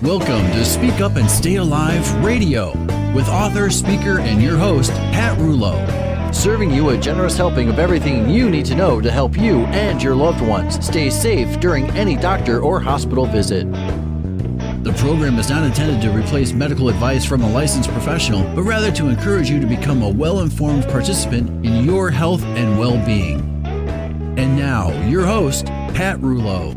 Welcome to Speak Up and Stay Alive RadiOh with author, speaker, and your host, Pat Rouleau. Serving you a generous helping of everything you need to know to help you and your loved ones stay safe during any doctor or hospital visit. The program is not intended to replace medical advice from a licensed professional, but rather to encourage you to become a well-informed participant in your health and well-being. And now, your host, Pat Rouleau.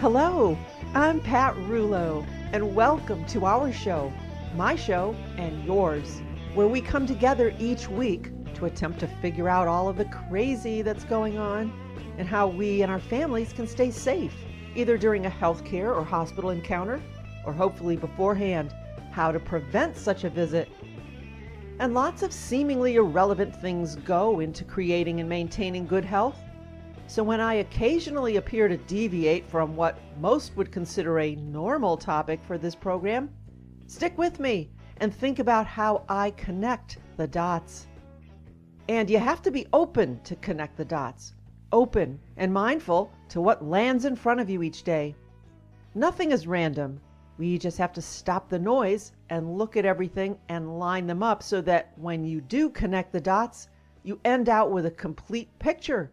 Hello, I'm Pat Rouleau, and welcome to our show, my show and yours, where we come together each week to attempt to figure out all of the crazy that's going on and how we and our families can stay safe, either during a healthcare or hospital encounter, or hopefully beforehand, how to prevent such a visit. And lots of seemingly irrelevant things go into creating and maintaining good health. So when I occasionally appear to deviate from what most would consider a normal topic for this program, stick with me and think about how I connect the dots. And you have to be open to connect the dots, open and mindful to what lands in front of you each day. Nothing is random. We just have to stop the noise and look at everything and line them up so that when you do connect the dots, you end out with a complete picture,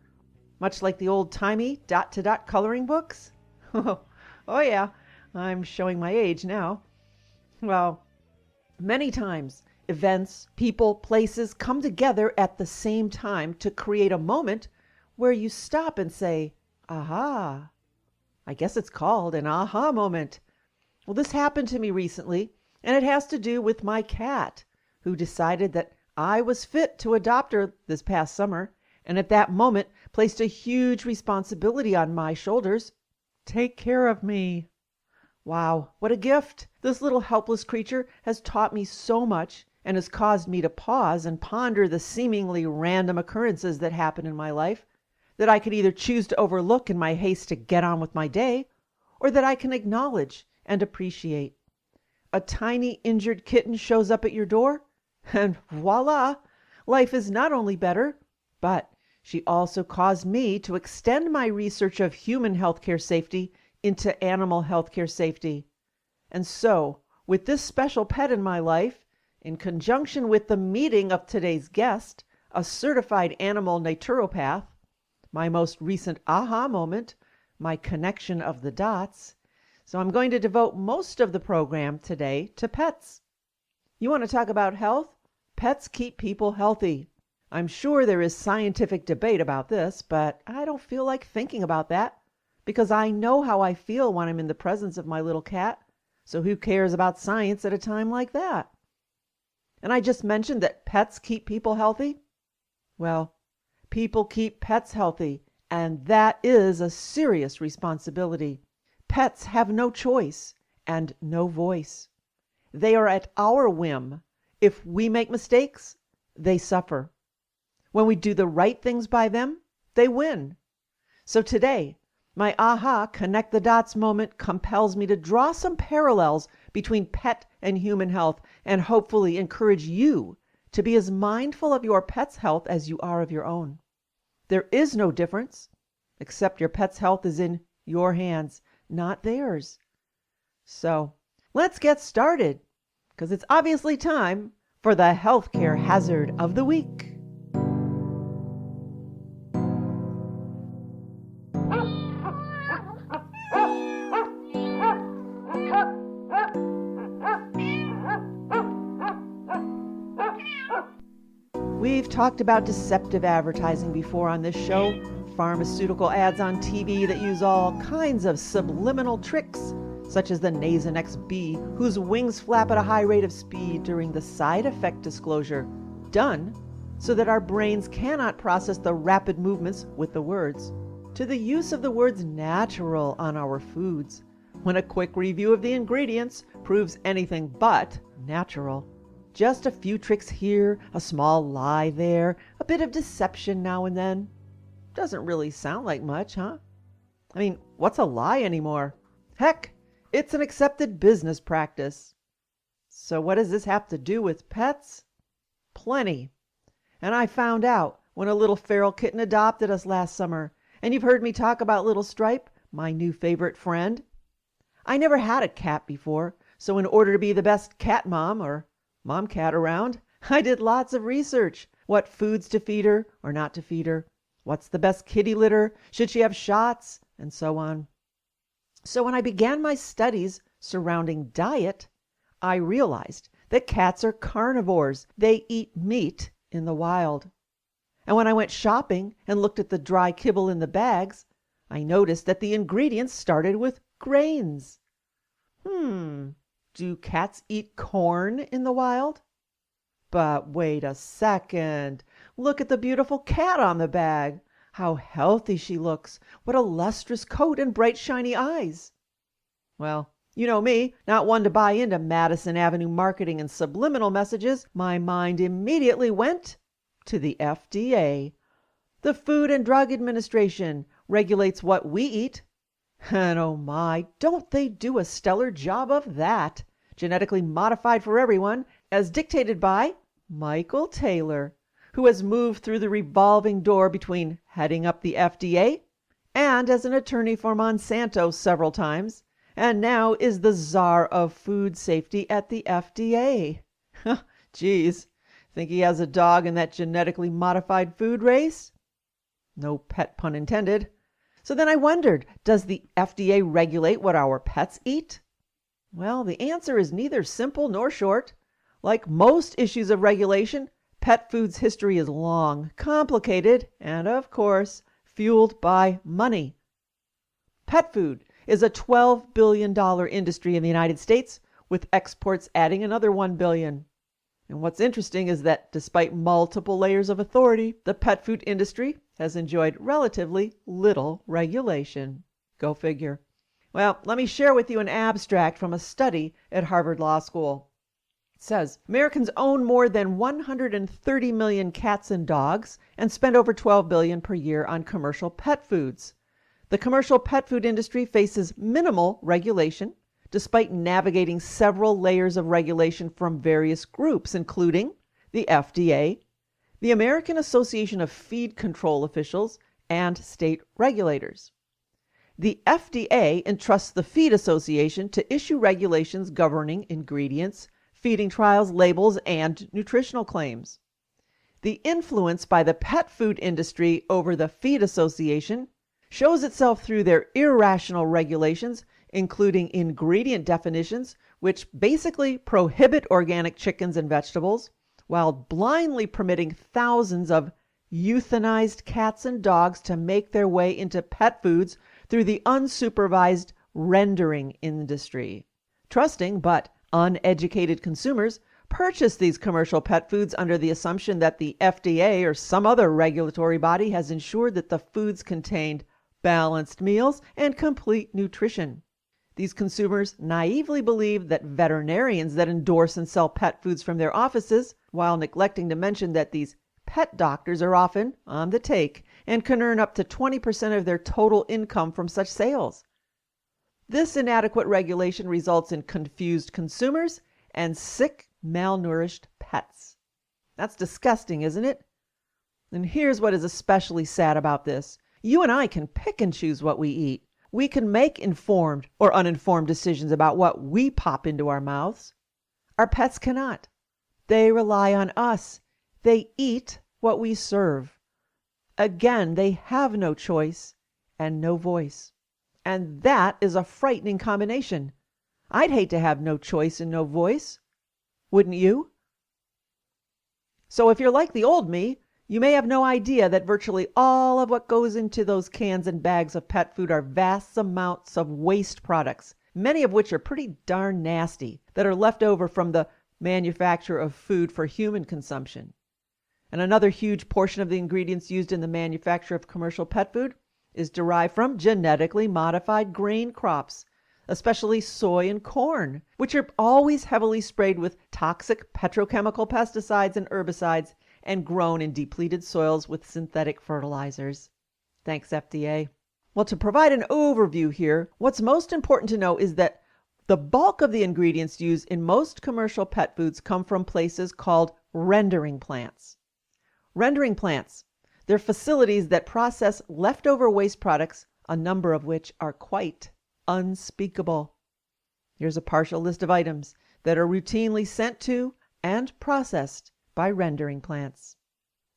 much like the old-timey dot-to-dot coloring books. Oh yeah, I'm showing my age now. Well, many times, events, people, places come together at the same time to create a moment where you stop and say, aha. I guess it's called an aha moment. Well, this happened to me recently, and it has to do with my cat, who decided that I was fit to adopt her this past summer, and at that moment placed a huge responsibility on my shoulders. Take care of me. Wow, what a gift. This little helpless creature has taught me so much and has caused me to pause and ponder the seemingly random occurrences that happen in my life that I could either choose to overlook in my haste to get on with my day, or that I can acknowledge and appreciate. A tiny injured kitten shows up at your door, and voila, life is not only better, but she also caused me to extend my research of human healthcare safety into animal healthcare safety. And so, with this special pet in my life, in conjunction with the meeting of today's guest, a certified animal naturopath, my most recent aha moment, my connection of the dots, so I'm going to devote most of the program today to pets. You want to talk about health? Pets keep people healthy. I'm sure there is scientific debate about this, but I don't feel like thinking about that because I know how I feel when I'm in the presence of my little cat. So who cares about science at a time like that? And I just mentioned that pets keep people healthy. Well, people keep pets healthy, and that is a serious responsibility. Pets have no choice and no voice. They are at our whim. If we make mistakes, they suffer. When we do the right things by them, they win. So today, my aha connect the dots moment compels me to draw some parallels between pet and human health and hopefully encourage you to be as mindful of your pet's health as you are of your own. There is no difference, except your pet's health is in your hands, not theirs. So let's get started, because it's obviously time for the healthcare hazard of the week. We've talked about deceptive advertising before on this show, pharmaceutical ads on TV that use all kinds of subliminal tricks, such as the Nasonex bee, whose wings flap at a high rate of speed during the side effect disclosure, done so that our brains cannot process the rapid movements with the words, to the use of the words natural on our foods, when a quick review of the ingredients proves anything but natural. Just a few tricks here, a small lie there, a bit of deception now and then. Doesn't really sound like much, huh? I mean, what's a lie anymore? Heck, it's an accepted business practice. So what does this have to do with pets? Plenty. And I found out when a little feral kitten adopted us last summer, and you've heard me talk about little Stripe, my new favorite friend. I never had a cat before, so in order to be the best cat mom or mom cat around, I did lots of research. What foods to feed her or not to feed her, what's the best kitty litter, should she have shots, and so on. So when I began my studies surrounding diet, I realized that cats are carnivores. They eat meat in the wild. And when I went shopping and looked at the dry kibble in the bags, I noticed that the ingredients started with grains. Do cats eat corn in the wild? But wait a second. Look at the beautiful cat on the bag. How healthy she looks. What a lustrous coat and bright shiny eyes. Well, you know me, not one to buy into Madison Avenue marketing and subliminal messages. My mind immediately went to the FDA. The Food and Drug Administration regulates what we eat. And oh my, don't they do a stellar job of that? Genetically modified for everyone, as dictated by Michael Taylor, who has moved through the revolving door between heading up the FDA and as an attorney for Monsanto several times, and now is the czar of food safety at the FDA. Geez, think he has a dog in that genetically modified food race? No pet pun intended. So then I wondered, does the FDA regulate what our pets eat? Well, the answer is neither simple nor short. Like most issues of regulation, pet food's history is long, complicated, and of course, fueled by money. Pet food is a $12 billion industry in the United States, with exports adding another $1 billion. And what's interesting is that despite multiple layers of authority, the pet food industry has enjoyed relatively little regulation. Go figure. Well, let me share with you an abstract from a study at Harvard Law School. It says, Americans own more than 130 million cats and dogs and spend over $12 billion per year on commercial pet foods. The commercial pet food industry faces minimal regulation, despite navigating several layers of regulation from various groups, including the FDA, the American Association of Feed Control Officials, and state regulators. The FDA entrusts the Feed Association to issue regulations governing ingredients, feeding trials, labels, and nutritional claims. The influence by the pet food industry over the Feed Association shows itself through their irrational regulations, including ingredient definitions, which basically prohibit organic chickens and vegetables, while blindly permitting thousands of euthanized cats and dogs to make their way into pet foods through the unsupervised rendering industry. Trusting but uneducated consumers purchase these commercial pet foods under the assumption that the FDA or some other regulatory body has ensured that the foods contained balanced meals and complete nutrition. These consumers naively believe that veterinarians that endorse and sell pet foods from their offices, while neglecting to mention that these pet doctors are often on the take and can earn up to 20% of their total income from such sales. This inadequate regulation results in confused consumers and sick, malnourished pets. That's disgusting, isn't it? And here's what is especially sad about this. You and I can pick and choose what we eat. We can make informed or uninformed decisions about what we pop into our mouths. Our pets cannot. They rely on us. They eat what we serve. Again, they have no choice and no voice. And that is a frightening combination. I'd hate to have no choice and no voice. Wouldn't you? So if you're like the old me, you may have no idea that virtually all of what goes into those cans and bags of pet food are vast amounts of waste products, many of which are pretty darn nasty, that are left over from the manufacture of food for human consumption. And another huge portion of the ingredients used in the manufacture of commercial pet food is derived from genetically modified grain crops, especially soy and corn, which are always heavily sprayed with toxic petrochemical pesticides and herbicides and grown in depleted soils with synthetic fertilizers. Thanks, FDA. Well, to provide an overview here, what's most important to know is that the bulk of the ingredients used in most commercial pet foods come from places called rendering plants. Rendering plants They're facilities that process leftover waste products, a number of which are quite unspeakable. Here's a partial list of items that are routinely sent to and processed by rendering plants.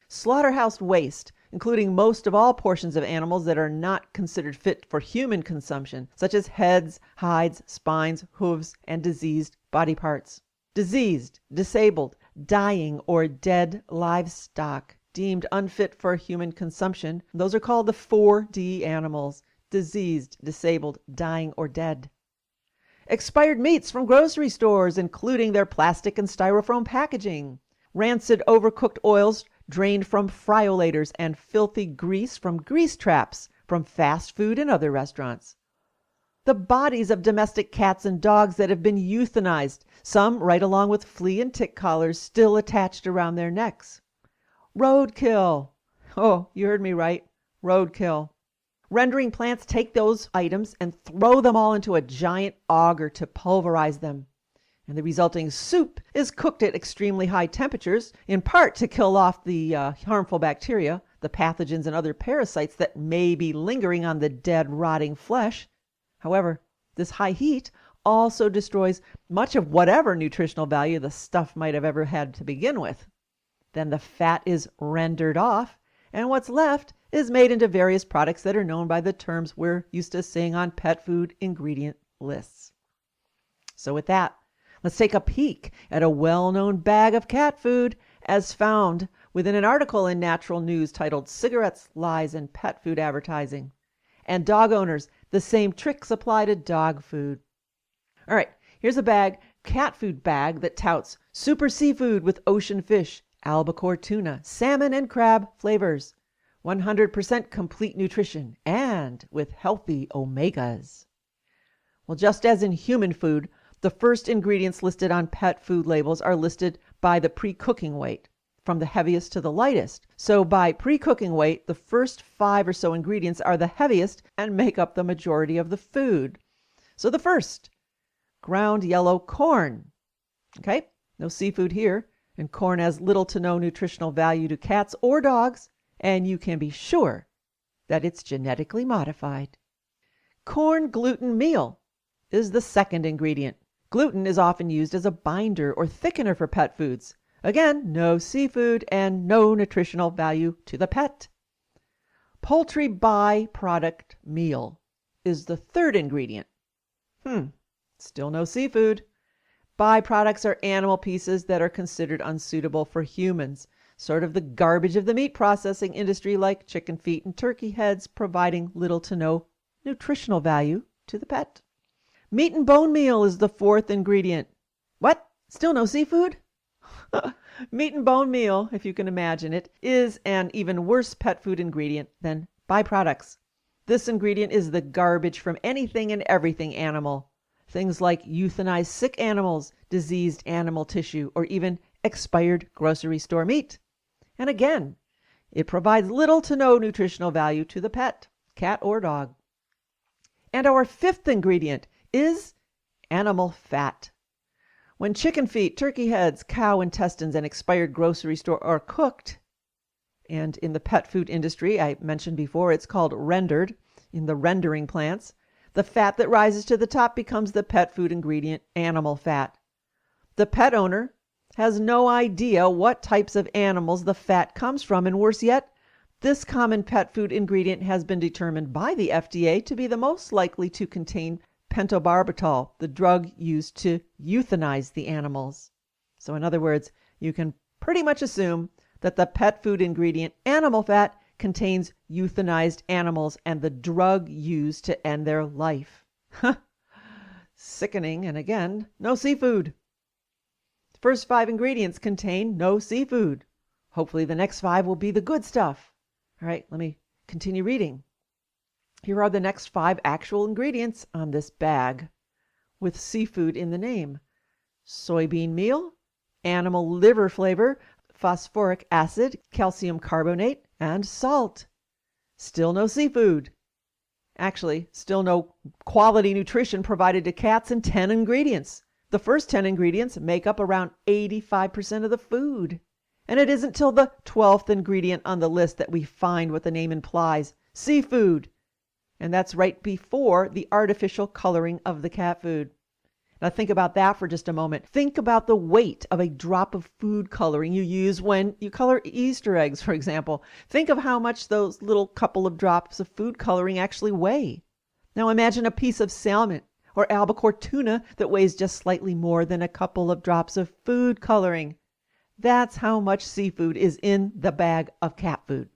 Slaughterhouse waste, including most of all portions of animals that are not considered fit for human consumption, such as heads, hides, spines, hooves, and diseased body parts. Diseased, disabled, dying, or dead livestock deemed unfit for human consumption. Those are called the 4D animals: diseased, disabled, dying, or dead. Expired meats from grocery stores, including their plastic and styrofoam packaging. Rancid, overcooked oils drained from friolators, and filthy grease from grease traps from fast food and other restaurants. The bodies of domestic cats and dogs that have been euthanized, some right along with flea and tick collars still attached around their necks. Roadkill. Oh, you heard me right. Roadkill. Rendering plants take those items and throw them all into a giant auger to pulverize them. And the resulting soup is cooked at extremely high temperatures, in part to kill off the harmful bacteria, the pathogens and other parasites that may be lingering on the dead, rotting flesh. However, this high heat also destroys much of whatever nutritional value the stuff might have ever had to begin with. Then the fat is rendered off, and what's left is made into various products that are known by the terms we're used to seeing on pet food ingredient lists. So with that, let's take a peek at a well-known bag of cat food as found within an article in Natural News titled "Cigarettes, Lies, and Pet Food Advertising." And dog owners, the same tricks apply to dog food. All right, here's a cat food bag that touts super seafood with ocean fish, albacore tuna, salmon, and crab flavors. 100% complete nutrition and with healthy omegas. Well, just as in human food, the first ingredients listed on pet food labels are listed by the pre-cooking weight, from the heaviest to the lightest. So by pre-cooking weight, the first 5 or so ingredients are the heaviest and make up the majority of the food. So the first, ground yellow corn. Okay, no seafood here, and corn has little to no nutritional value to cats or dogs, and you can be sure that it's genetically modified. Corn gluten meal is the second ingredient. Gluten is often used as a binder or thickener for pet foods. Again, no seafood and no nutritional value to the pet. Poultry byproduct meal is the third ingredient. Still no seafood. Byproducts are animal pieces that are considered unsuitable for humans, sort of the garbage of the meat processing industry, like chicken feet and turkey heads, providing little to no nutritional value to the pet. Meat and bone meal is the fourth ingredient. What? Still no seafood? Meat and bone meal, if you can imagine it, is an even worse pet food ingredient than byproducts. This ingredient is the garbage from anything and everything animal. Things like euthanized sick animals, diseased animal tissue, or even expired grocery store meat. And again, it provides little to no nutritional value to the pet, cat or dog. And our fifth ingredient is animal fat. When chicken feet, turkey heads, cow intestines, and expired grocery store are cooked, and in the pet food industry, I mentioned before, it's called rendered, in the rendering plants, the fat that rises to the top becomes the pet food ingredient, animal fat. The pet owner has no idea what types of animals the fat comes from, and worse yet, this common pet food ingredient has been determined by the FDA to be the most likely to contain pentobarbital, the drug used to euthanize the animals. So in other words, you can pretty much assume that the pet food ingredient animal fat contains euthanized animals and the drug used to end their life. Sickening, and again, no seafood. The first 5 ingredients contain no seafood. Hopefully the next 5 will be the good stuff. All right, let me continue reading. Here are the next 5 actual ingredients on this bag with seafood in the name. Soybean meal, animal liver flavor, phosphoric acid, calcium carbonate, and salt. Still no seafood. Actually, still no quality nutrition provided to cats, and 10 ingredients. The first 10 ingredients make up around 85% of the food. And it isn't till the 12th ingredient on the list that we find what the name implies: seafood. And that's right before the artificial coloring of the cat food. Now think about that for just a moment. Think about the weight of a drop of food coloring you use when you color Easter eggs, for example. Think of how much those little couple of drops of food coloring actually weigh. Now imagine a piece of salmon or albacore tuna that weighs just slightly more than a couple of drops of food coloring. That's how much seafood is in the bag of cat food.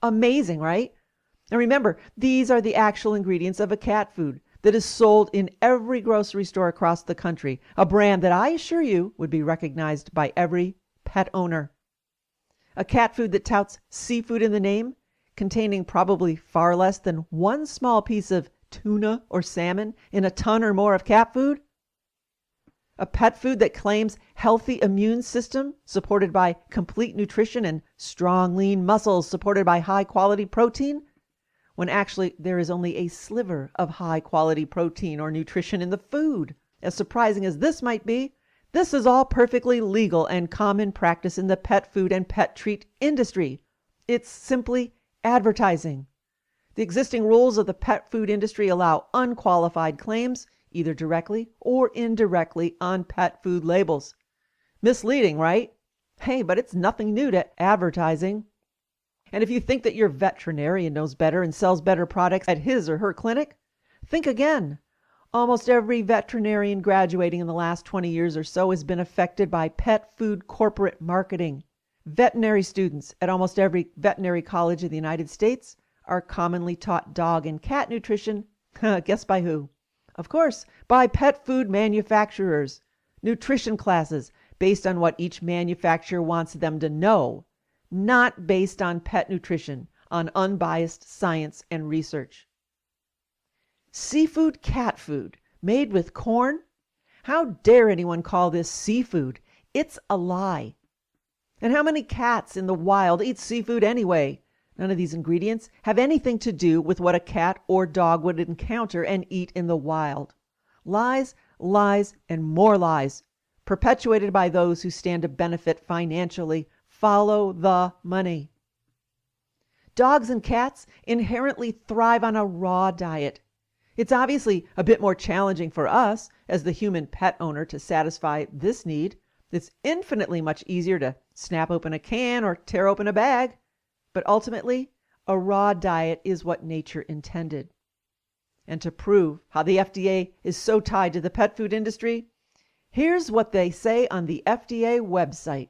Amazing, right? And remember, these are the actual ingredients of a cat food that is sold in every grocery store across the country, a brand that I assure you would be recognized by every pet owner. A cat food that touts seafood in the name, containing probably far less than one small piece of tuna or salmon in a ton or more of cat food. A pet food that claims healthy immune system supported by complete nutrition and strong lean muscles supported by high quality protein, when actually there is only a sliver of high-quality protein or nutrition in the food. As surprising as this might be, this is all perfectly legal and common practice in the pet food and pet treat industry. It's simply advertising. The existing rules of the pet food industry allow unqualified claims, either directly or indirectly, on pet food labels. Misleading, right? Hey, but it's nothing new to advertising. And if you think that your veterinarian knows better and sells better products at his or her clinic, think again. Almost every veterinarian graduating in the last 20 years or so has been affected by pet food corporate marketing. Veterinary students at almost every veterinary college in the United States are commonly taught dog and cat nutrition. Guess by who? Of course, by pet food manufacturers. Nutrition classes based on what each manufacturer wants them to know, not based on pet nutrition, on unbiased science and research. Seafood cat food made with corn? How dare anyone call this seafood? It's a lie. And how many cats in the wild eat seafood anyway? None of these ingredients have anything to do with what a cat or dog would encounter and eat in the wild. Lies, lies, and more lies, perpetuated by those who stand to benefit financially. Follow the money. Dogs and cats inherently thrive on a raw diet. It's obviously a bit more challenging for us as the human pet owner to satisfy this need. It's infinitely much easier to snap open a can or tear open a bag. But ultimately, a raw diet is what nature intended. And to prove how the FDA is so tied to the pet food industry, here's what they say on the FDA website.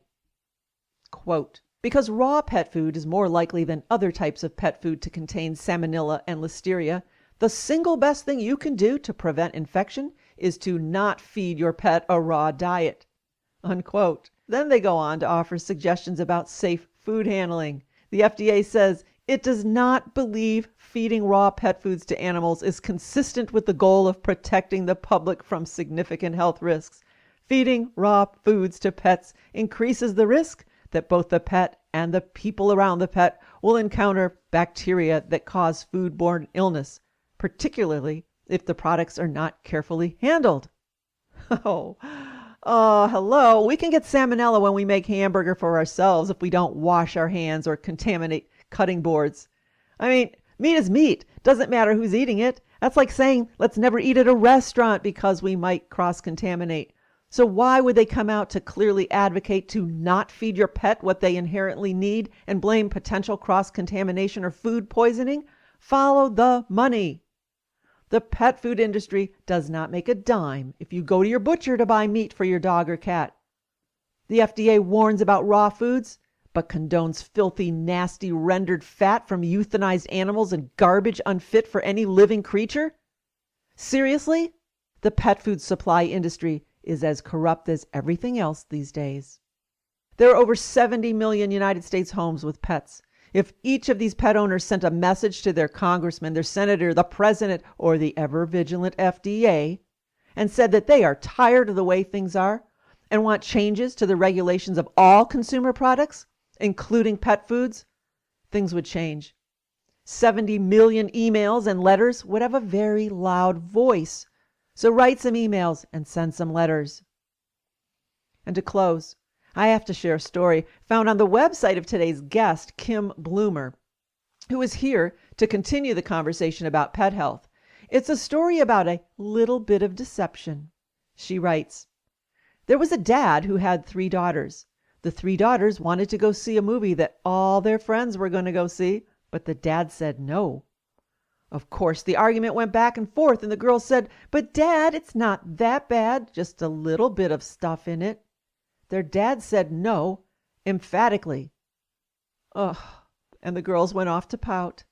Quote, because raw pet food is more likely than other types of pet food to contain salmonella and listeria, the single best thing you can do to prevent infection is to not feed your pet a raw diet. Unquote. Then they go on to offer suggestions about safe food handling. The FDA says it does not believe feeding raw pet foods to animals is consistent with the goal of protecting the public from significant health risks. Feeding raw foods to pets increases the risk that both the pet and the people around the pet will encounter bacteria that cause foodborne illness, particularly if the products are not carefully handled. Hello. We can get salmonella when we make hamburger for ourselves if we don't wash our hands or contaminate cutting boards. I mean, meat is meat. Doesn't matter who's eating it. That's like saying, let's never eat at a restaurant because we might cross-contaminate. So why would they come out to clearly advocate to not feed your pet what they inherently need and blame potential cross-contamination or food poisoning? Follow the money. The pet food industry does not make a dime if you go to your butcher to buy meat for your dog or cat. The FDA warns about raw foods, but condones filthy, nasty, rendered fat from euthanized animals and garbage unfit for any living creature? Seriously? The pet food supply industry is as corrupt as everything else these days. There are over 70 million United States homes with pets. If each of these pet owners sent a message to their congressman, their senator, the president, or the ever-vigilant FDA, and said that they are tired of the way things are and want changes to the regulations of all consumer products, including pet foods, things would change. 70 million emails and letters would have a very loud voice. So write some emails and send some letters. And to close, I have to share a story found on the website of today's guest, Kim Bloomer, who is here to continue the conversation about pet health. It's a story about a little bit of deception. She writes, there was a dad who had 3 daughters. The 3 daughters wanted to go see a movie that all their friends were going to go see, but the dad said no. Of course, the argument went back and forth, and the girls said, but Dad, it's not that bad, just a little bit of stuff in it. Their dad said no, emphatically. Ugh, and the girls went off to pout.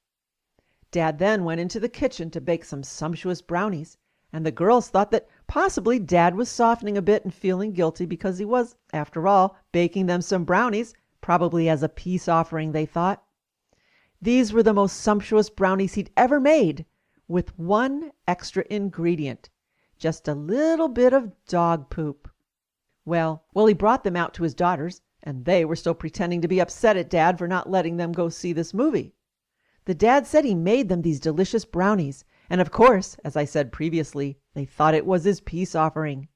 Dad then went into the kitchen to bake some sumptuous brownies, and the girls thought that possibly Dad was softening a bit and feeling guilty because he was, after all, baking them some brownies, probably as a peace offering, they thought. These were the most sumptuous brownies he'd ever made, with one extra ingredient, just a little bit of dog poop. Well, he brought them out to his daughters, and they were still pretending to be upset at Dad for not letting them go see this movie. The dad said he made them these delicious brownies, and of course, as I said previously, they thought it was his peace offering.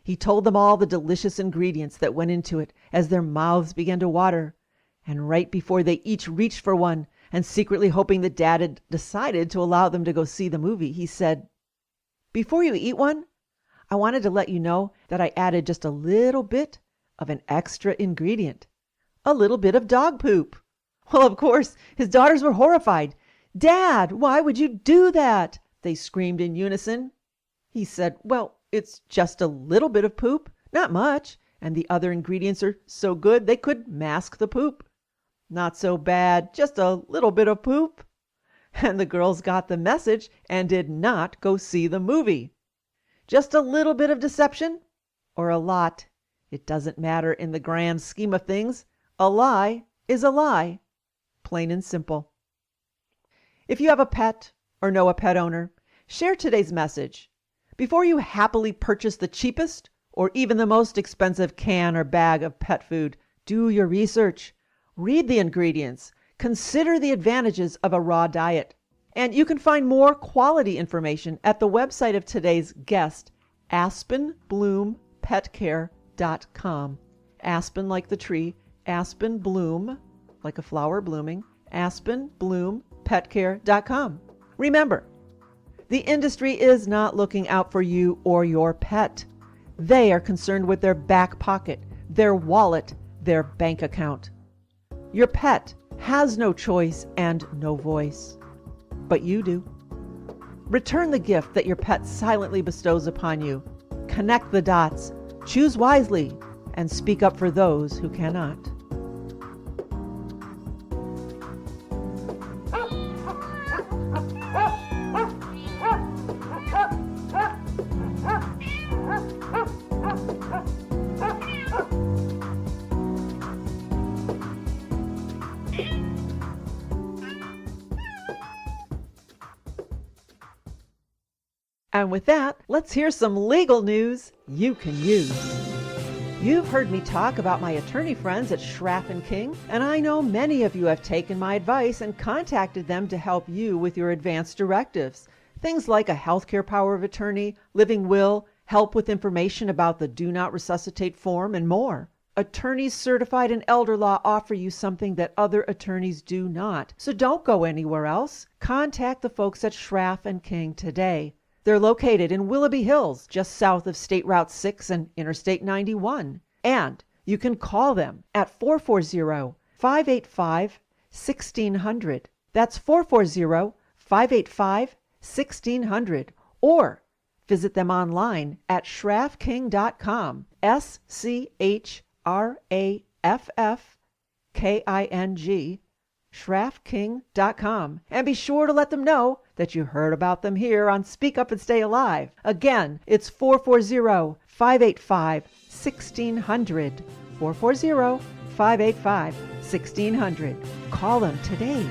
He told them all the delicious ingredients that went into it as their mouths began to water, and right before they each reached for one, and secretly hoping that Dad had decided to allow them to go see the movie, he said, before you eat one, I wanted to let you know that I added just a little bit of an extra ingredient, a little bit of dog poop. Well, of course, his daughters were horrified. Dad, why would you do that? They screamed in unison. He said, well, it's just a little bit of poop, not much, and the other ingredients are so good they could mask the poop. Not so bad, just a little bit of poop. And the girls got the message and did not go see the movie. Just a little bit of deception, or a lot. It doesn't matter in the grand scheme of things. A lie is a lie. Plain and simple. If you have a pet or know a pet owner, share today's message. Before you happily purchase the cheapest or even the most expensive can or bag of pet food, do your research. Read the ingredients. Consider the advantages of a raw diet. And you can find more quality information at the website of today's guest, AspenbloomPetCare.com. Aspen like the tree, Aspen bloom like a flower blooming, AspenbloomPetCare.com. Remember, the industry is not looking out for you or your pet. They are concerned with their back pocket, their wallet, their bank account. Your pet has no choice and no voice, but you do. Return the gift that your pet silently bestows upon you. Connect the dots, choose wisely, and speak up for those who cannot. And with that, let's hear some legal news you can use. You've heard me talk about my attorney friends at Schraff & King, and I know many of you have taken my advice and contacted them to help you with your advance directives. Things like a healthcare power of attorney, living will, help with information about the Do Not Resuscitate form, and more. Attorneys certified in elder law offer you something that other attorneys do not. So don't go anywhere else. Contact the folks at Schraff & King today. They're located in Willoughby Hills, just south of State Route 6 and Interstate 91. And you can call them at 440-585-1600. That's 440-585-1600. Or visit them online at schraffking.com. SCHRAFFKING. schraffking.com. And be sure to let them know that you heard about them here on Speak Up and Stay Alive. Again, it's 440-585-1600. 440-585-1600. Call them today.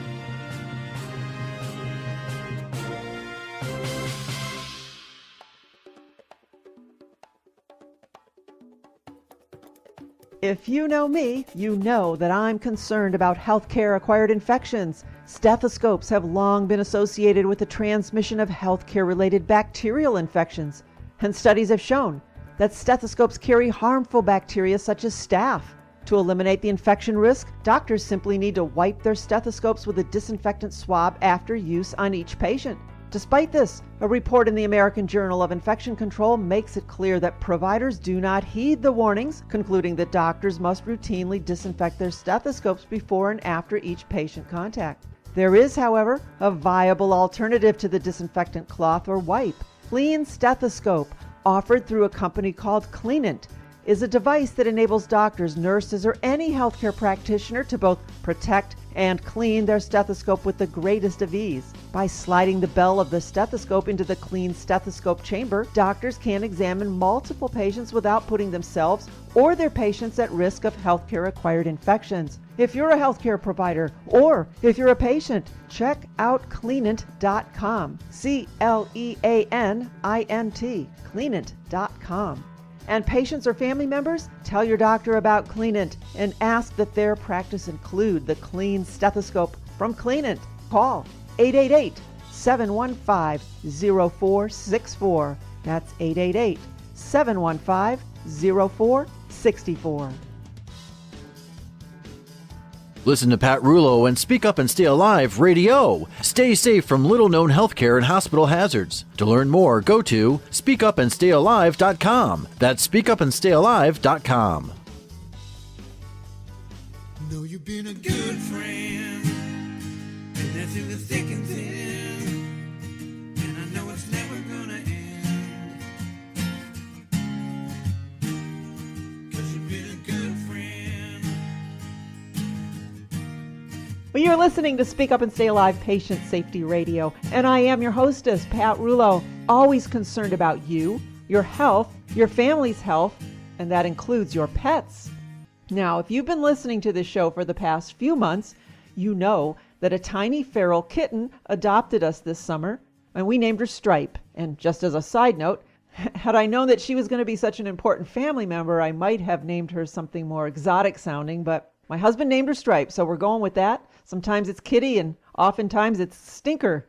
If you know me, you know that I'm concerned about healthcare-acquired infections. Stethoscopes have long been associated with the transmission of healthcare-related bacterial infections, and studies have shown that stethoscopes carry harmful bacteria such as staph. To eliminate the infection risk, doctors simply need to wipe their stethoscopes with a disinfectant swab after use on each patient. Despite this, a report in the American Journal of Infection Control makes it clear that providers do not heed the warnings, concluding that doctors must routinely disinfect their stethoscopes before and after each patient contact. There is, however, a viable alternative to the disinfectant cloth or wipe. Clean Stethoscope, offered through a company called Cleanant, is a device that enables doctors, nurses, or any healthcare practitioner to both protect and clean their stethoscope with the greatest of ease. By sliding the bell of the stethoscope into the Clean Stethoscope chamber, doctors can examine multiple patients without putting themselves or their patients at risk of healthcare-acquired infections. If you're a healthcare provider or if you're a patient, check out Cleanant.com. Cleanint, Cleanant.com. And patients or family members, tell your doctor about Cleanant and ask that their practice include the Clean Stethoscope from Cleanant. Call 888-715-0464. That's 888-715-0464. Listen to Pat Rouleau and Speak Up and Stay Alive RadiOh. Stay safe from little-known healthcare and hospital hazards. To learn more, go to speakupandstayalive.com. That's speakupandstayalive.com. Know you've been a good friend, and that's in the thick and thin, and I know it's never gonna end, 'cause you've been a good friend. Well, you're listening to Speak Up and Stay Alive Patient Safety Radio, and I am your hostess, Pat Rouleau, always concerned about you, your health, your family's health, and that includes your pets. Now, if you've been listening to this show for the past few months, you know that a tiny feral kitten adopted us this summer, and we named her Stripe. And just as a side note, had I known that she was going to be such an important family member, I might have named her something more exotic sounding, but my husband named her Stripe, so we're going with that. Sometimes it's Kitty, and oftentimes it's Stinker.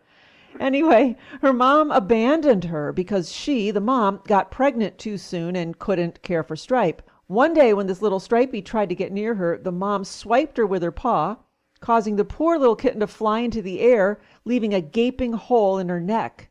Anyway, her mom abandoned her because she, the mom, got pregnant too soon and couldn't care for Stripe. One day when this little Stripey tried to get near her, the mom swiped her with her paw, causing the poor little kitten to fly into the air, leaving a gaping hole in her neck.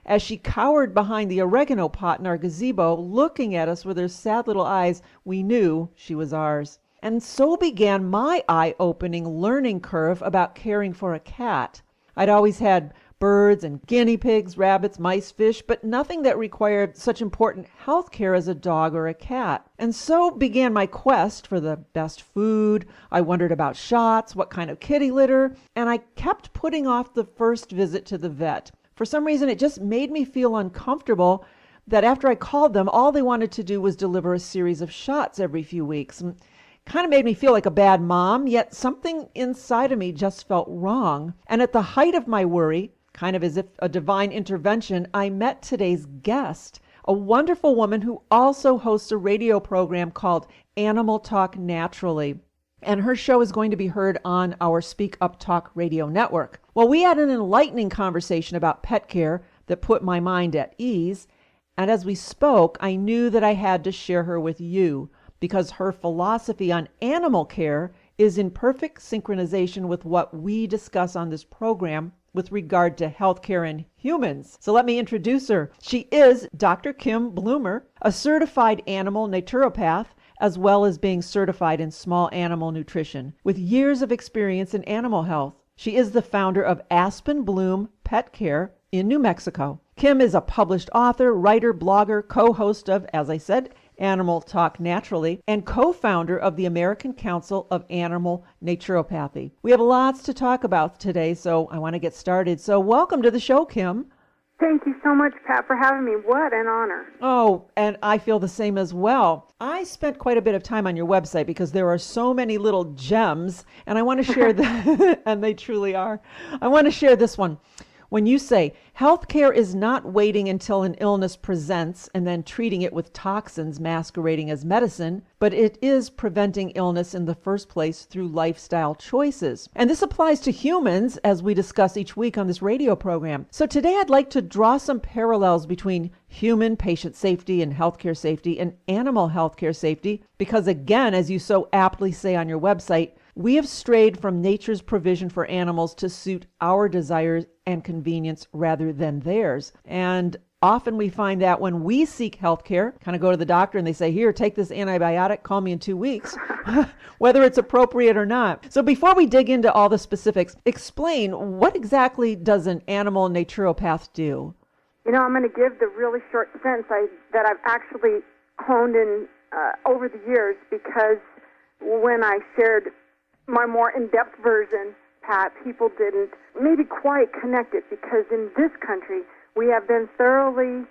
As she cowered behind the oregano pot in our gazebo, looking at us with her sad little eyes, we knew she was ours. And so began my eye-opening learning curve about caring for a cat. I'd always had birds and guinea pigs, rabbits, mice, fish, but nothing that required such important health care as a dog or a cat. And so began my quest for the best food. I wondered about shots, what kind of kitty litter, and I kept putting off the first visit to the vet. For some reason, it just made me feel uncomfortable that after I called them, all they wanted to do was deliver a series of shots every few weeks. Kind of made me feel like a bad mom, yet something inside of me just felt wrong. And at the height of my worry, kind of as if a divine intervention, I met today's guest, a wonderful woman who also hosts a radio program called Animal Talk Naturally. And her show is going to be heard on our Speak Up Talk radio network. Well, we had an enlightening conversation about pet care that put my mind at ease. And as we spoke, I knew that I had to share her with you, because her philosophy on animal care is in perfect synchronization with what we discuss on this program with regard to healthcare in humans. So let me introduce her. She is Dr. Kim Bloomer, a certified animal naturopath, as well as being certified in small animal nutrition, with years of experience in animal health. She is the founder of Aspenbloom Pet Care in New Mexico. Kim is a published author, writer, blogger, co-host of, as I said, Animal Talk Naturally, and co-founder of the American Council of Animal Naturopathy. We have lots to talk about today, so I want to get started. So welcome to the show, Kim. Thank you so much, Pat, for having me. What an honor. Oh, and I feel the same as well. I spent quite a bit of time on your website because there are so many little gems, and I want to share and they truly are. I want to share this one. When you say healthcare is not waiting until an illness presents and then treating it with toxins masquerading as medicine, but it is preventing illness in the first place through lifestyle choices. And this applies to humans, as we discuss each week on this radio program. So today I'd like to draw some parallels between human patient safety and healthcare safety and animal healthcare safety, because again, as you so aptly say on your website, we have strayed from nature's provision for animals to suit our desires and convenience rather than theirs. And often we find that when we seek healthcare, kind of go to the doctor and they say, here, take this antibiotic, call me in 2 weeks, whether it's appropriate or not. So before we dig into all the specifics, explain what exactly does an animal naturopath do? You know, I'm going to give the really short sense that I've actually honed in over the years, because when I shared my more in-depth version, Pat, people didn't maybe quite connect it, because in this country, we have been thoroughly,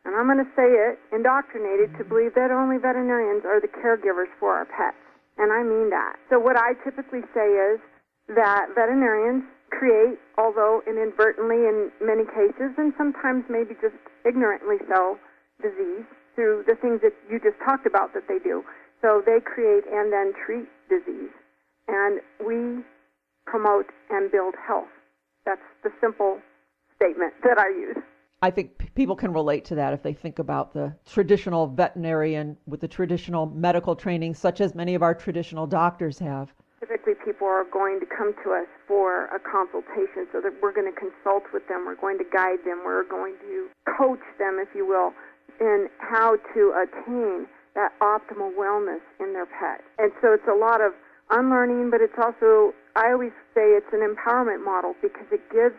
and I'm going to say it, indoctrinated to believe that only veterinarians are the caregivers for our pets. And I mean that. So what I typically say is that veterinarians create, although inadvertently in many cases, and sometimes maybe just ignorantly so, disease through the things that you just talked about that they do. So they create and then treat disease. And we promote and build health. That's the simple statement that I use. I think people can relate to that if they think about the traditional veterinarian with the traditional medical training, such as many of our traditional doctors have. Typically, people are going to come to us for a consultation, so that we're going to consult with them, we're going to guide them, we're going to coach them, if you will, in how to attain that optimal wellness in their pet. And so it's a lot of unlearning, but it's also, I always say it's an empowerment model, because it gives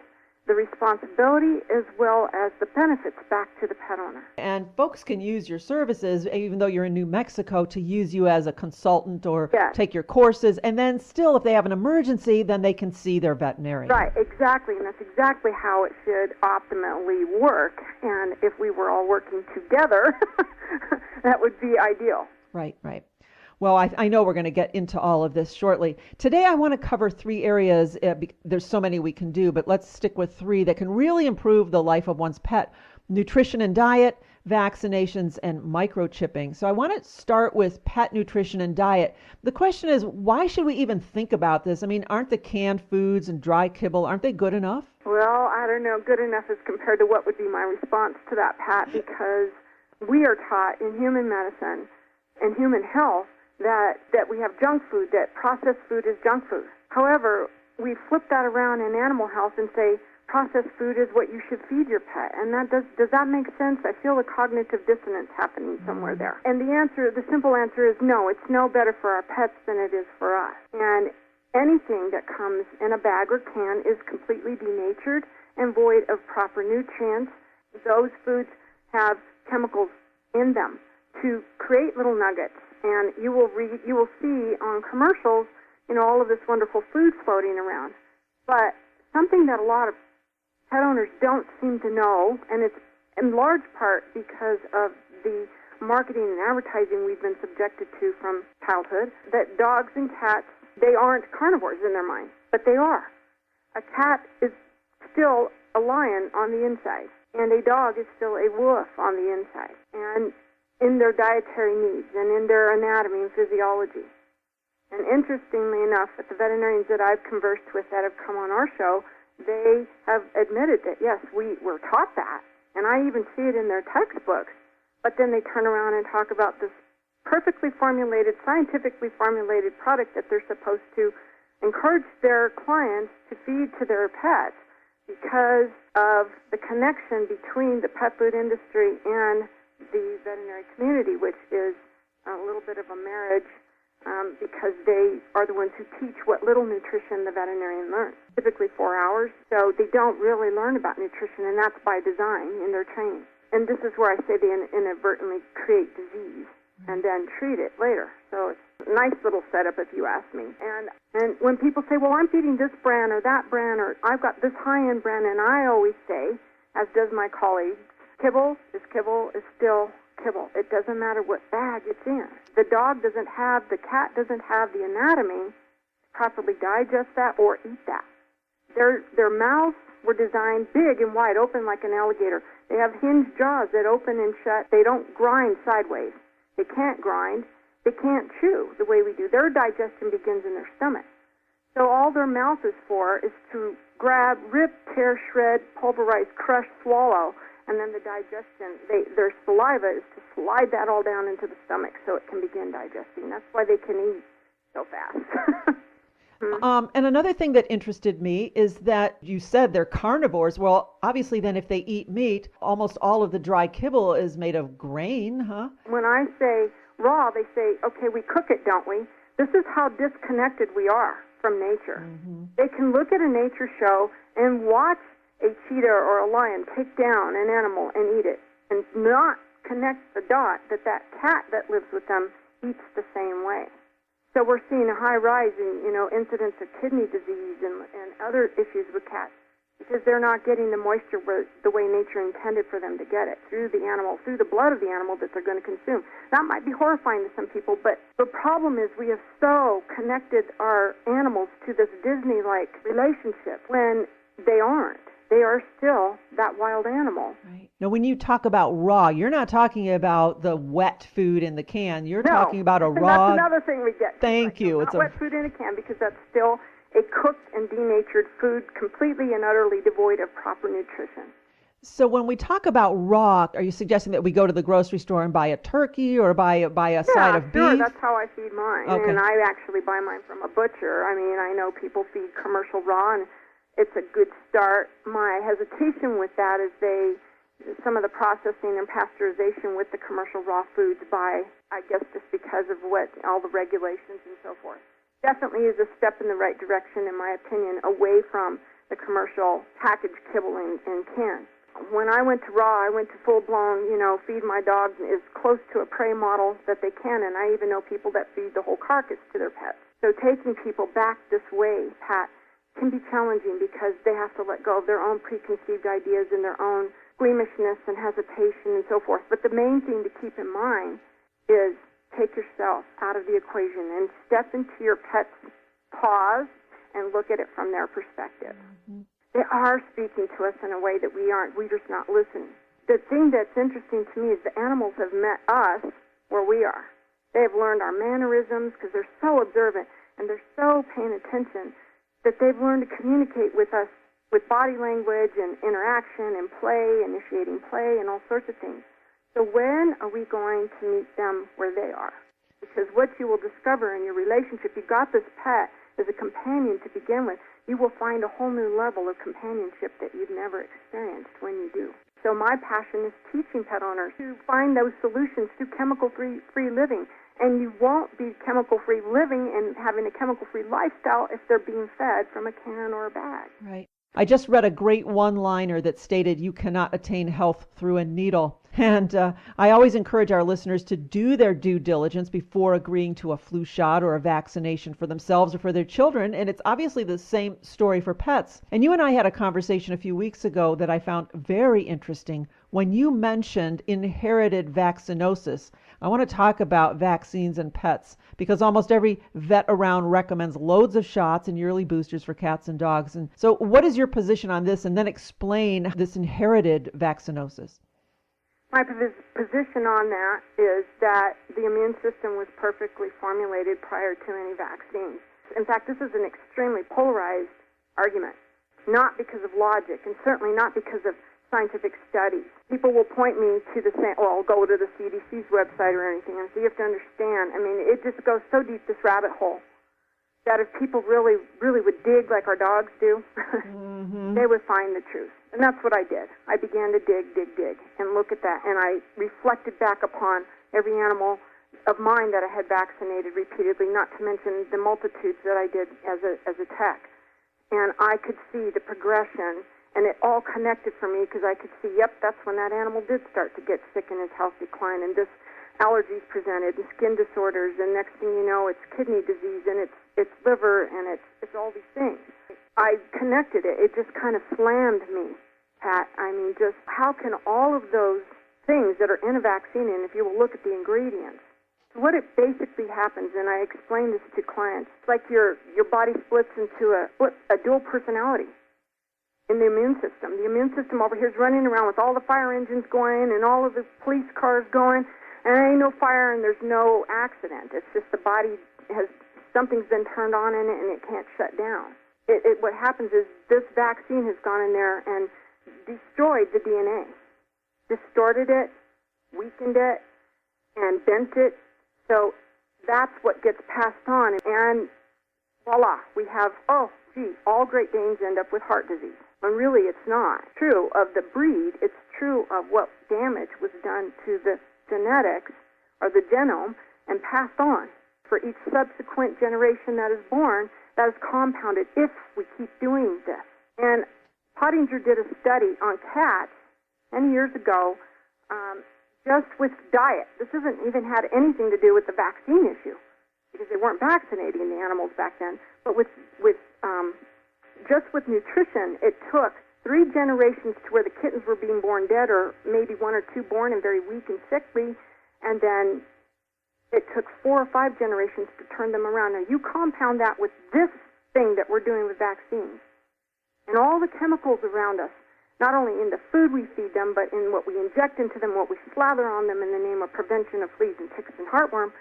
the responsibility as well as the benefits back to the pet owner. And folks can use your services, even though you're in New Mexico, to use you as a consultant or take your courses. And then still, if they have an emergency, then they can see their veterinarian. Right, exactly. And that's exactly how it should optimally work. And if we were all working together, that would be ideal. Right, right. Well, I know we're going to get into all of this shortly. Today, I want to cover 3 areas. There's so many we can do, but let's stick with 3 that can really improve the life of one's pet: nutrition and diet, vaccinations, and microchipping. So I want to start with pet nutrition and diet. The question is, why should we even think about this? I mean, aren't the canned foods and dry kibble, aren't they good enough? Well, I don't know. Good enough as compared to what would be my response to that, Pat, because we are taught in human medicine and human health that we have junk food, that processed food is junk food. However, we flip that around in animal health and say processed food is what you should feed your pet. And that does that make sense? I feel a cognitive dissonance happening somewhere there. And the simple answer is no. It's no better for our pets than it is for us. And anything that comes in a bag or can is completely denatured and void of proper nutrients. Those foods have chemicals in them to create little nuggets. And you will see on commercials, all of this wonderful food floating around. But something that a lot of pet owners don't seem to know, and it's in large part because of the marketing and advertising we've been subjected to from childhood, that dogs and cats, they aren't carnivores in their mind, but they are. A cat is still a lion on the inside, and a dog is still a wolf on the inside. And in their dietary needs and in their anatomy and physiology. And interestingly enough, at the veterinarians that I've conversed with that have come on our show, they have admitted that, yes, we were taught that, and I even see it in their textbooks, but then they turn around and talk about this perfectly formulated, scientifically formulated product that they're supposed to encourage their clients to feed to their pets because of the connection between the pet food industry and the veterinary community, which is a little bit of a marriage because they are the ones who teach what little nutrition the veterinarian learns, typically 4 hours. So they don't really learn about nutrition, and that's by design in their training. And this is where I say they inadvertently create disease and then treat it later. So it's a nice little setup if you ask me. And when people say, well, I'm feeding this brand or that brand, or I've got this high-end brand, and I always say, as does my colleague, kibble is still kibble. It doesn't matter what bag it's in. The cat doesn't have the anatomy to properly digest that or eat that. Their mouths were designed big and wide open like an alligator. They have hinged jaws that open and shut. They don't grind sideways. They can't grind. They can't chew the way we do. Their digestion begins in their stomach. So all their mouth is for is to grab, rip, tear, shred, pulverize, crush, swallow, and then the digestion, their saliva is to slide that all down into the stomach so it can begin digesting. That's why they can eat so fast. And another thing that interested me is that you said they're carnivores. Well, obviously then if they eat meat, almost all of the dry kibble is made of grain, huh? When I say raw, they say, okay, we cook it, don't we? This is how disconnected we are from nature. Mm-hmm. They can look at a nature show and watch a cheetah or a lion take down an animal and eat it and not connect the dot that that cat that lives with them eats the same way. So we're seeing a high rise in, incidence of kidney disease and other issues with cats because they're not getting the moisture the way nature intended for them to get it, through the animal, through the blood of the animal that they're going to consume. That might be horrifying to some people, but the problem is we have so connected our animals to this Disney-like relationship when they aren't. They are still that wild animal. Right. Now, when you talk about raw, you're not talking about the wet food in the can. You're talking about a raw. That's another thing we get. Thank you. It's not wet food in a can because that's still a cooked and denatured food, completely and utterly devoid of proper nutrition. So when we talk about raw, are you suggesting that we go to the grocery store and buy a turkey or buy a side of beef? Yeah, sure. That's how I feed mine. Okay. And I actually buy mine from a butcher. I mean, I know people feed commercial raw, and it's a good start. My hesitation with that is some of the processing and pasteurization with the commercial raw foods by, I guess, just because of all the regulations and so forth. Definitely is a step in the right direction, in my opinion, away from the commercial packaged kibble and cans. When I went to raw, I went to full-blown, feed my dogs as close to a prey model that they can, and I even know people that feed the whole carcass to their pets. So taking people back this way, Pat, can be challenging because they have to let go of their own preconceived ideas and their own squeamishness and hesitation and so forth. But the main thing to keep in mind is take yourself out of the equation and step into your pet's paws and look at it from their perspective. Mm-hmm. They are speaking to us in a way that we're just not listening. The thing that's interesting to me is the animals have met us where we are. They have learned our mannerisms because they're so observant and they're so paying attention that they've learned to communicate with us with body language and interaction and play, initiating play and all sorts of things. So when are we going to meet them where they are? Because what you will discover in your relationship, you got this pet as a companion to begin with, you will find a whole new level of companionship that you've never experienced when you do. So my passion is teaching pet owners to find those solutions through chemical-free living. And you won't be chemical-free living and having a chemical-free lifestyle if they're being fed from a can or a bag. Right. I just read a great one-liner that stated you cannot attain health through a needle. And I always encourage our listeners to do their due diligence before agreeing to a flu shot or a vaccination for themselves or for their children. And it's obviously the same story for pets. And you and I had a conversation a few weeks ago that I found very interesting when you mentioned inherited vaccinosis. I want to talk about vaccines and pets because almost every vet around recommends loads of shots and yearly boosters for cats and dogs. And so what is your position on this? And then explain this inherited vaccinosis. My position on that is that the immune system was perfectly formulated prior to any vaccines. In fact, this is an extremely polarized argument, not because of logic and certainly not because of scientific studies. People will point me to I'll go to the CDC's website or anything, and so you have to understand, I mean, it just goes so deep, this rabbit hole, that if people really, really would dig like our dogs do, they would find the truth. And that's what I did. I began to dig, and look at that, and I reflected back upon every animal of mine that I had vaccinated repeatedly, not to mention the multitudes that I did as a tech. And I could see the progression, and it all connected for me because I could see, yep, that's when that animal did start to get sick and his health declined, and this allergies presented, and skin disorders, and next thing you know, it's kidney disease, and it's liver, and it's all these things. I connected it. It just kind of slammed me, Pat. I mean, just how can all of those things that are in a vaccine, and if you will look at the ingredients, what it basically happens, and I explain this to clients, it's like your body splits into a dual personality in the immune system. The immune system over here is running around with all the fire engines going and all of the police cars going, and there ain't no fire and there's no accident. It's just the body something's been turned on in it and it can't shut down. What happens is this vaccine has gone in there and destroyed the DNA. distorted it, weakened it, and bent it. So that's what gets passed on. And voila, we have, all Great Danes end up with heart disease. When really it's not true of the breed. It's true of what damage was done to the genetics or the genome and passed on. For each subsequent generation that is born, that is compounded if we keep doing this. And Pottinger did a study on cats many years ago just with diet. This hasn't even had anything to do with the vaccine issue because they weren't vaccinating the animals back then. But just with nutrition, it took 3 generations to where the kittens were being born dead or maybe 1 or 2 born and very weak and sickly, and then it took 4 or 5 generations to turn them around. Now, you compound that with this thing that we're doing with vaccines and all the chemicals around us, not only in the food we feed them, but in what we inject into them, what we slather on them in the name of prevention of fleas and ticks and heartworm,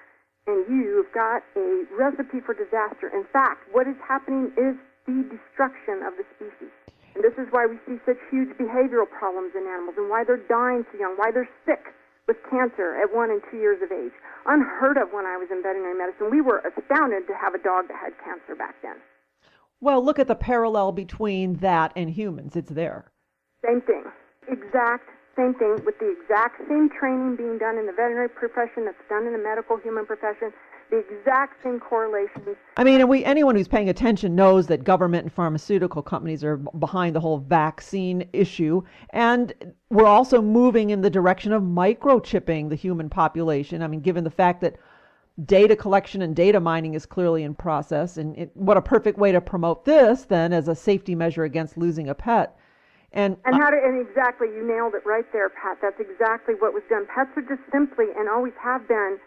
and you've got a recipe for disaster. In fact, what is happening is the destruction of the species. And this is why we see such huge behavioral problems in animals and why they're dying so young, why they're sick with cancer at 1 and 2 years of age. Unheard of when I was in veterinary medicine. We were astounded to have a dog that had cancer back then. Well, look at the parallel between that and humans. It's there. Same thing. Same thing with the exact same training being done in the veterinary profession that's done in the medical human profession. The exact same correlations. I mean, anyone who's paying attention knows that government and pharmaceutical companies are behind the whole vaccine issue. And we're also moving in the direction of microchipping the human population. I mean, given the fact that data collection and data mining is clearly in process. And what a perfect way to promote this, then, as a safety measure against losing a pet. And exactly, you nailed it right there, Pat. That's exactly what was done. Pets are just simply, and always have been,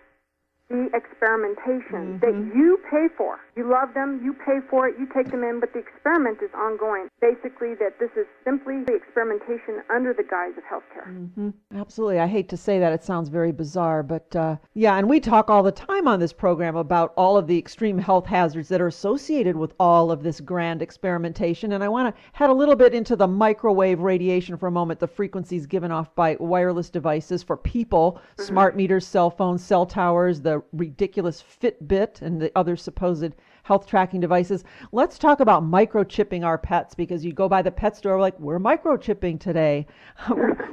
the experimentation that you pay for. You love them, you pay for it, you take them in, but the experiment is ongoing. Basically, that this is simply the experimentation under the guise of healthcare. Absolutely. I hate to say that. It sounds very bizarre, but yeah, and we talk all the time on this program about all of the extreme health hazards that are associated with all of this grand experimentation. And I want to head a little bit into the microwave radiation for a moment, the frequencies given off by wireless devices for people, smart meters, cell phones, cell towers, the ridiculous Fitbit and the other supposed health tracking devices. Let's talk about microchipping our pets, because you go by the pet store like, we're microchipping today.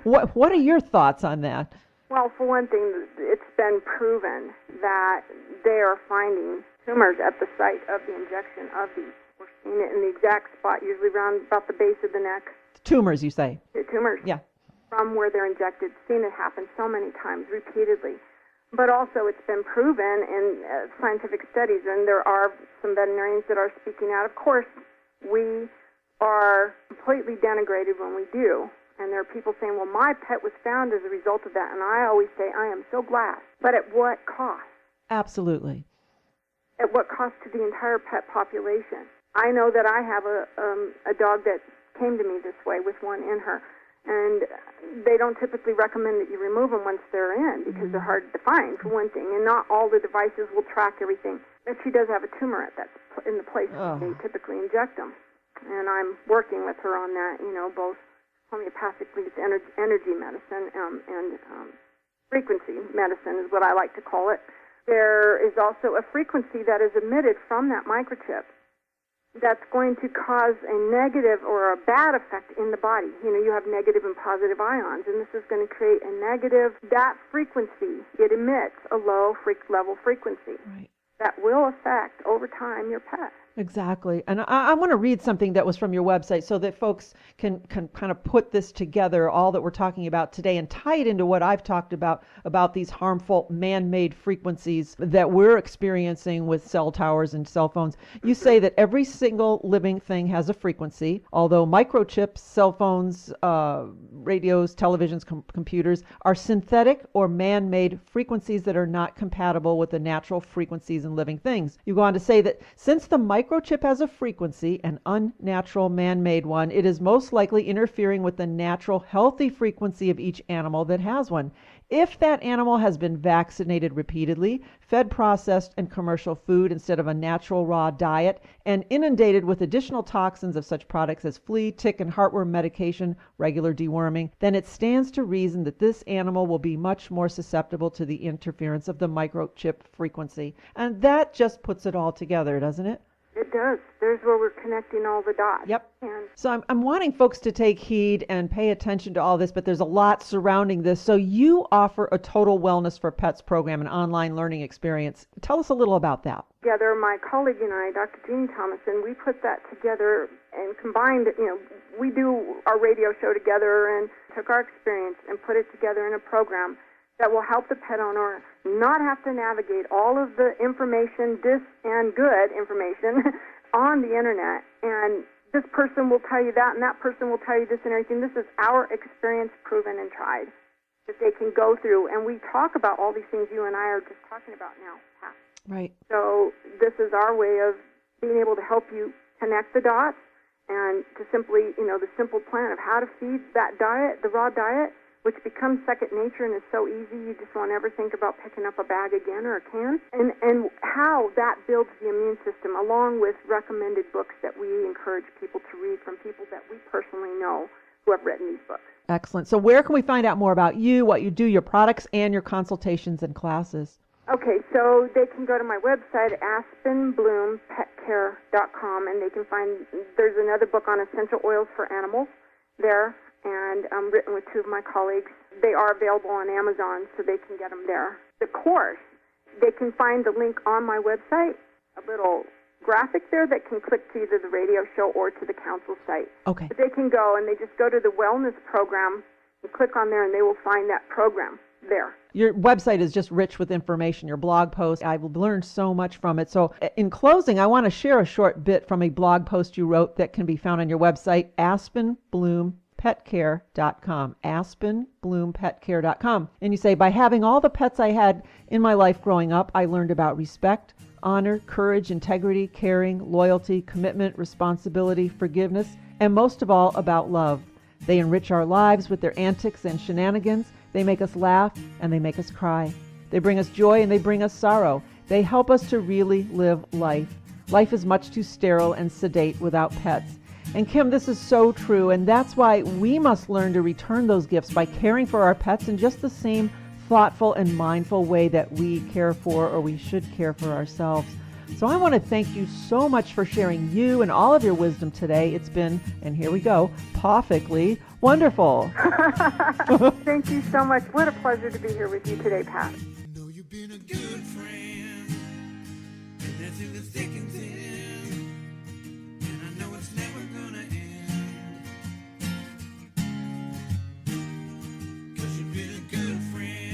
What are your thoughts on that? Well, for one thing, it's been proven that they are finding tumors at the site of the injection of these. We're seeing it in the exact spot, usually around about the base of the neck. Tumors, you say? Tumors. Yeah. From where they're injected. Seen it happen so many times, repeatedly. But also it's been proven in scientific studies, and there are some veterinarians that are speaking out. Of course, we are completely denigrated when we do, and there are people saying, well, my pet was found as a result of that, and I always say, I am so glad. But at what cost? Absolutely. At what cost to the entire pet population? I know that I have a dog that came to me this way with one in her. And they don't typically recommend that you remove them once they're in because they're hard to find, for one thing. And not all the devices will track everything. But she does have a tumor at that in the place they typically inject them. And I'm working with her on that, both homeopathically, it's energy medicine, and frequency medicine is what I like to call it. There is also a frequency that is emitted from that microchip that's going to cause a negative or a bad effect in the body. You have negative and positive ions, and this is going to create a negative. That frequency, it emits a low level frequency. Right. That will affect, over time, your pet. Exactly. And I want to read something that was from your website so that folks can kind of put this together, all that we're talking about today, and tie it into what I've talked about these harmful man-made frequencies that we're experiencing with cell towers and cell phones. You say that every single living thing has a frequency, although microchips, cell phones, radios, televisions, computers are synthetic or man-made frequencies that are not compatible with the natural frequencies in living things. You go on to say that since the microchip has a frequency, an unnatural man-made one, it is most likely interfering with the natural healthy frequency of each animal that has one. if that animal has been vaccinated repeatedly, fed processed and commercial food instead of a natural raw diet, and inundated with additional toxins of such products as flea, tick, and heartworm medication, regular deworming, then it stands to reason that this animal will be much more susceptible to the interference of the microchip frequency. And that just puts it all together, doesn't it? It does. There's where we're connecting all the dots. Yep. And So I'm wanting folks to take heed and pay attention to all this, but there's a lot surrounding this. So you offer a Total Wellness for Pets program, an online learning experience. Tell us a little about that. together, my colleague and I, Dr. Jeannie Thomason, we put that together and combined, we do our radio show together and took our experience and put it together in a program that will help the pet owner not have to navigate all of the information, dis and good information, on the internet. And this person will tell you that, and that person will tell you this and everything. This is our experience, proven and tried, that they can go through. And we talk about all these things you and I are just talking about now, Pat. Right. So this is our way of being able to help you connect the dots and to simply, the simple plan of how to feed that diet, the raw diet, which becomes second nature and is so easy you just won't ever think about picking up a bag again or a can, and how that builds the immune system, along with recommended books that we encourage people to read from people that we personally know who have written these books. Excellent. So where can we find out more about you, what you do, your products, and your consultations and classes? Okay, so they can go to my website, aspenbloompetcare.com, and they can find, there's another book on essential oils for animals there, and written with two of my colleagues. They are available on Amazon, so they can get them there. The course, they can find the link on my website, a little graphic there that can click to either the radio show or to the council site. Okay. But they can go, and they just go to the wellness program and click on there, and they will find that program there. Your website is just rich with information, your blog post. I've learned so much from it. So in closing, I want to share a short bit from a blog post you wrote that can be found on your website, aspenbloompetcare.com, aspenbloompetcare.com. And you say, by having all the pets I had in my life growing up, I learned about respect, honor, courage, integrity, caring, loyalty, commitment, responsibility, forgiveness, and most of all, about love. They enrich our lives with their antics and shenanigans. They make us laugh and they make us cry. They bring us joy and they bring us sorrow. They help us to really live life. Life is much too sterile and sedate without pets. And Kim, this is so true, and that's why we must learn to return those gifts by caring for our pets in just the same thoughtful and mindful way that we care for, or we should care for, ourselves. So I want to thank you so much for sharing you and all of your wisdom today. It's been, and here we go, pawfectly wonderful. Thank you so much. What a pleasure to be here with you today, Pat. Know you've been a good friend, and that's through the thick and thin, and I know it's never gonna end, 'cause you've been a good friend.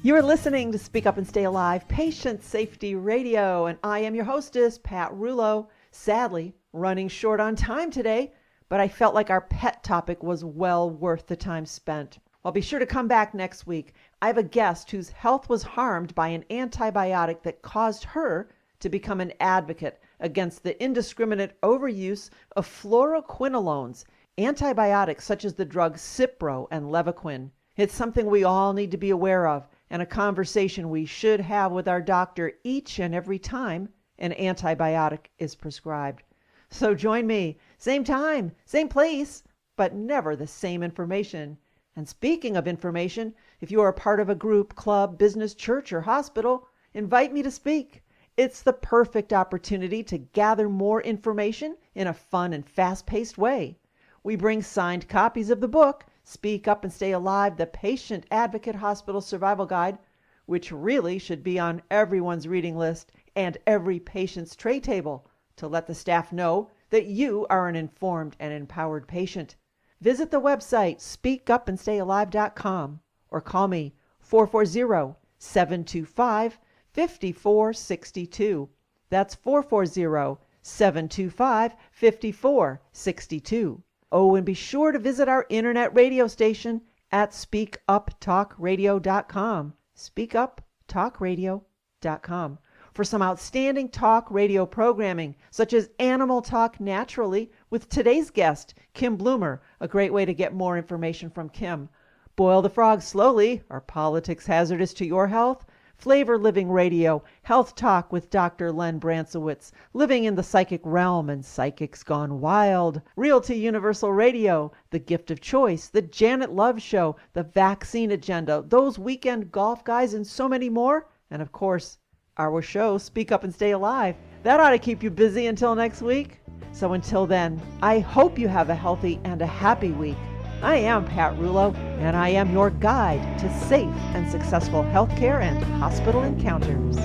You are listening to Speak Up and Stay Alive, Patient Safety Radio, and I am your hostess, Pat Rouleau. Sadly, running short on time today, but I felt like our pet topic was well worth the time spent. Well, be sure to come back next week. I have a guest whose health was harmed by an antibiotic that caused her to become an advocate against the indiscriminate overuse of fluoroquinolones, antibiotics such as the drugs Cipro and Levaquin. It's something we all need to be aware of, and a conversation we should have with our doctor each and every time an antibiotic is prescribed. So join me, same time, same place, but never the same information. And speaking of information, if you are a part of a group, club, business, church, or hospital, invite me to speak. It's the perfect opportunity to gather more information in a fun and fast-paced way. We bring signed copies of the book, Speak Up and Stay Alive, the Patient Advocate Hospital Survival Guide, which really should be on everyone's reading list and every patient's tray table to let the staff know that you are an informed and empowered patient. Visit the website speakupandstayalive.com or call me 440-725-5462. That's 440-725-5462. Oh, and be sure to visit our internet radio station at speakuptalkradio.com. Speakuptalkradio.com. for some outstanding talk radio programming, such as Animal Talk Naturally with today's guest, Kim Bloomer, a great way to get more information from Kim. Boil the Frog Slowly, Are Politics Hazardous to Your Health? Flavor Living Radio, Health Talk with Dr. Len Bransowitz, Living in the Psychic Realm and Psychics Gone Wild, Realty Universal Radio, The Gift of Choice, The Janet Love Show, The Vaccine Agenda, Those Weekend Golf Guys, and so many more. And of course, our show, Speak Up and Stay Alive. That ought to keep you busy until next week. So until then, I hope you have a healthy and a happy week. I am Pat Rouleau, and I am your guide to safe and successful healthcare and hospital encounters.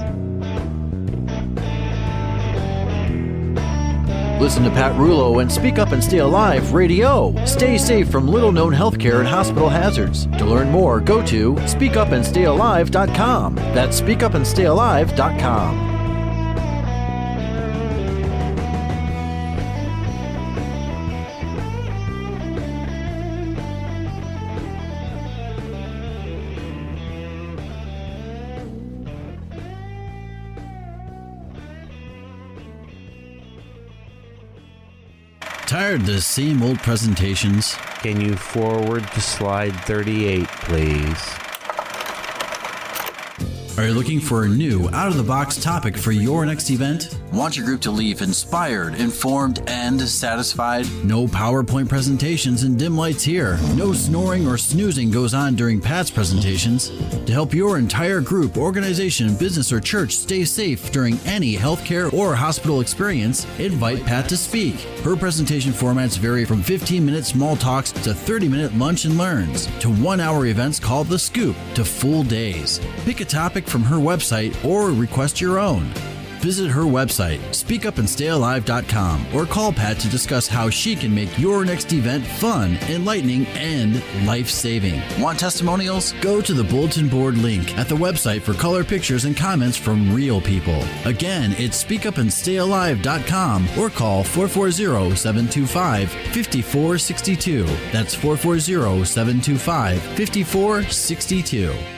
Listen to Pat Rouleau and Speak Up and Stay Alive RadiOh. Stay safe from little-known healthcare and hospital hazards. To learn more, go to speakupandstayalive.com. That's speakupandstayalive.com. Tired of the same old presentations? Can you forward to slide 38, please? Are you looking for a new, out-of-the-box topic for your next event? Want your group to leave inspired, informed, and satisfied? No PowerPoint presentations and dim lights here. No snoring or snoozing goes on during Pat's presentations. To help your entire group, organization, business, or church stay safe during any healthcare or hospital experience, invite Pat to speak. Her presentation formats vary from 15-minute small talks to 30-minute lunch and learns, to 1-hour events called The Scoop, to full days. Pick a topic from her website or request your own. Visit her website, speakupandstayalive.com, or call Pat to discuss how she can make your next event fun, enlightening, and life-saving. Want testimonials? Go to the bulletin board link at the website for color pictures and comments from real people. Again, it's speakupandstayalive.com or call 440-725-5462. That's 440-725-5462.